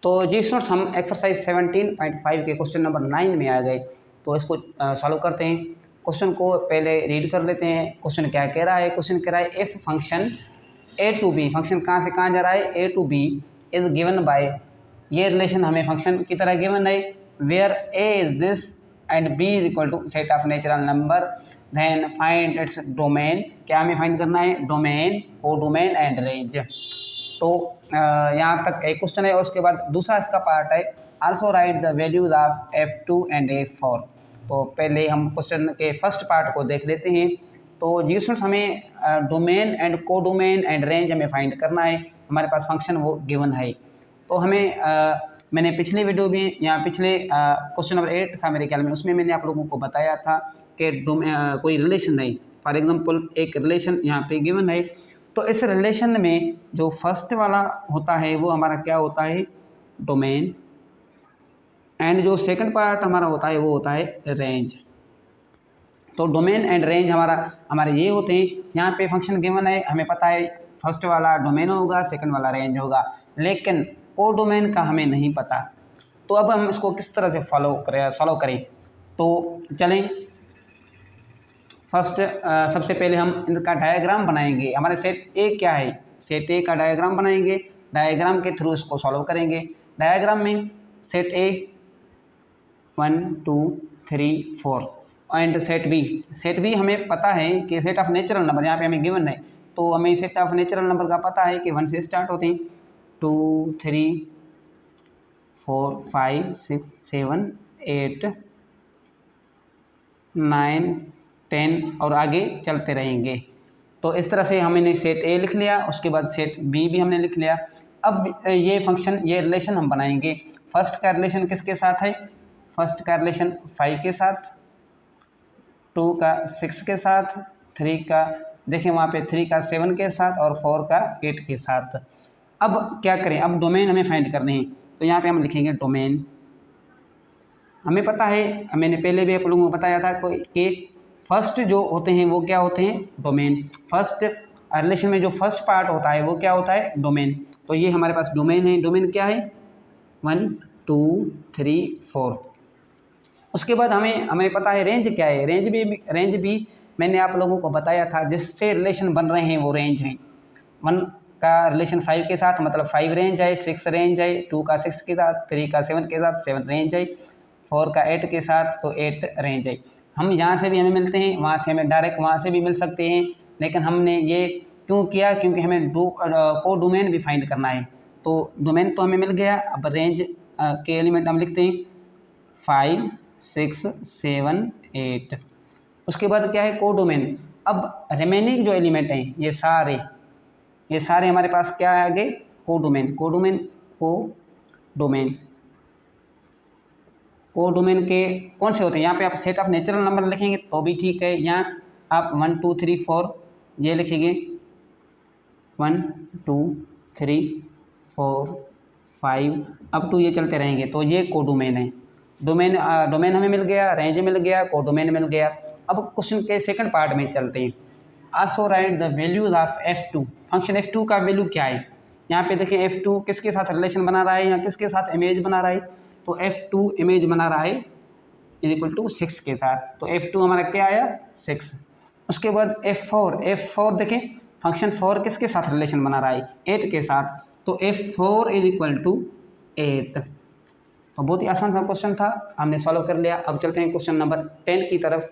तो जी स्टूडेंट्स, हम एक्सरसाइज 17.5 के क्वेश्चन नंबर 9 में आ गए। तो इसको सॉल्व करते हैं। क्वेश्चन को पहले रीड कर लेते हैं। क्वेश्चन क्या कह रहा है? क्वेश्चन कह रहा है if function A to B, function कहाँ से कहाँ जा रहा है? A to B is given by, ये रिलेशन हमें फंक्शन की तरह गिवन है, where A is this and B is equal to set of natural number, then find its domain. क्या हमें फाइंड करना है? डोमेन, को डोमेन एंड रेंज। तो यहाँ तक एक क्वेश्चन है और उसके बाद दूसरा इसका पार्ट है, also right the values of F2 and F4। तो पहले हम क्वेश्चन के फर्स्ट पार्ट को देख लेते हैं। तो जी स्टूडेंट्स, हमें डोमेन एंड को डोमेन एंड रेंज हमें फाइंड करना है। हमारे पास फंक्शन वो गिवन है। तो हमें मैंने पिछले वीडियो में या पिछले क्वेश्चन नंबर 8 था मेरे ख्याल में, उसमें मैंने आप लोगों को बताया था कि कोई रिलेशन है। फॉर एग्जांपल एक रिलेशन यहाँ पे गिवन है। तो इस रिलेशन में जो फर्स्ट वाला होता है वो हमारा क्या होता है? डोमेन। एंड जो सेकंड पार्ट हमारा होता है वो होता है रेंज। तो डोमेन एंड रेंज हमारे ये होते हैं। यहाँ पे फंक्शन गिवन है, हमें पता है फर्स्ट वाला डोमेन होगा, सेकंड वाला रेंज होगा, लेकिन को डोमेन का हमें नहीं पता। तो अब हम इसको किस तरह से सॉल्व करें? तो चलें, फर्स्ट सबसे पहले हम इनका डायग्राम बनाएंगे। हमारे सेट ए क्या है? सेट ए का डायग्राम बनाएंगे। डायग्राम के थ्रू इसको सॉल्व करेंगे। डायग्राम में set A 1 2 3 4 and set B हमें पता है कि सेट ऑफ नेचुरल नंबर यहाँ पे हमें गिवन है। तो हमें सेट ऑफ नेचुरल नंबर का पता है कि 1 से स्टार्ट होते हैं, 2 3 4 5 6 7 8 9 10 और आगे चलते रहेंगे। तो इस तरह से हमने सेट ए लिख लिया, उसके बाद सेट बी भी हमने लिख लिया। अब ये फंक्शन, ये रिलेशन हम बनाएंगे। फर्स्ट का रिलेशन किसके साथ है? फर्स्ट का रिलेशन 5 के साथ, 2 का 6 के साथ, 3 का देखिए वहाँ पे 3 का 7 के साथ और 4 का 8 के साथ। अब क्या करें? अब डोमेन हमें फाइंड करने हैं। तो यहाँ पे हम लिखेंगे डोमेन। हमें पता है, मैंने पहले भी आप लोगों को बताया था कि फर्स्ट जो होते हैं वो क्या होते हैं? डोमेन। फर्स्ट रिलेशन में जो फर्स्ट पार्ट होता है वो क्या होता है? डोमेन। तो ये हमारे पास डोमेन है। डोमेन क्या है? 1 2 3 4। उसके बाद हमें पता है रेंज क्या है। रेंज भी मैंने आप लोगों को बताया था, जिससे रिलेशन बन रहे हैं वो रेंज हैं। 1 का रिलेशन 5 के साथ मतलब 5 रेंज है, 6 रेंज है, 2 का 6 के साथ, 3 का 7 के साथ 7 रेंज है, 4 का 8 के साथ तो 8 रेंज है। हम यहाँ से भी हमें मिलते हैं, वहाँ से हमें डायरेक्ट वहाँ से भी मिल सकते हैं, लेकिन हमने ये क्यों किया? क्योंकि हमें को डोमेन भी फाइंड करना है। तो डोमेन तो हमें मिल गया। अब रेंज के एलिमेंट हम लिखते हैं 5 6 7 8। उसके बाद क्या है? को डोमेन। अब रिमेनिंग जो एलिमेंट हैं ये सारे हमारे पास क्या है आगे? को डोमेन। को डोमेन के कौन से होते हैं? यहाँ पे आप सेट ऑफ नेचुरल नंबर लिखेंगे तो भी ठीक है। यहाँ आप 1 2 3 4 ये लिखेंगे, 1 2 3 4 5 अप टू ये चलते रहेंगे। तो ये को डोमेन है। डोमेन हमें मिल गया, रेंज मिल गया, को डोमेन मिल गया। अब क्वेश्चन के सेकंड पार्ट में चलते हैं। Also right the values of F2। Function F2 का वैल्यू क्या है? यहाँ पे देखिए F2 किसके साथ रिलेशन बना रहा है या किसके साथ इमेज बना रहा है? तो F2 इमेज बना रहा है इज इक्वल टू 6 के साथ। तो F2 हमारा क्या आया? 6। उसके बाद F4 देखें, फंक्शन 4 किसके साथ रिलेशन बना रहा है? 8 के साथ। तो F4 इज इक्वल टू 8। तो बहुत ही आसान सा क्वेश्चन था, हमने सॉल्व कर लिया। अब चलते हैं क्वेश्चन नंबर 10 की तरफ।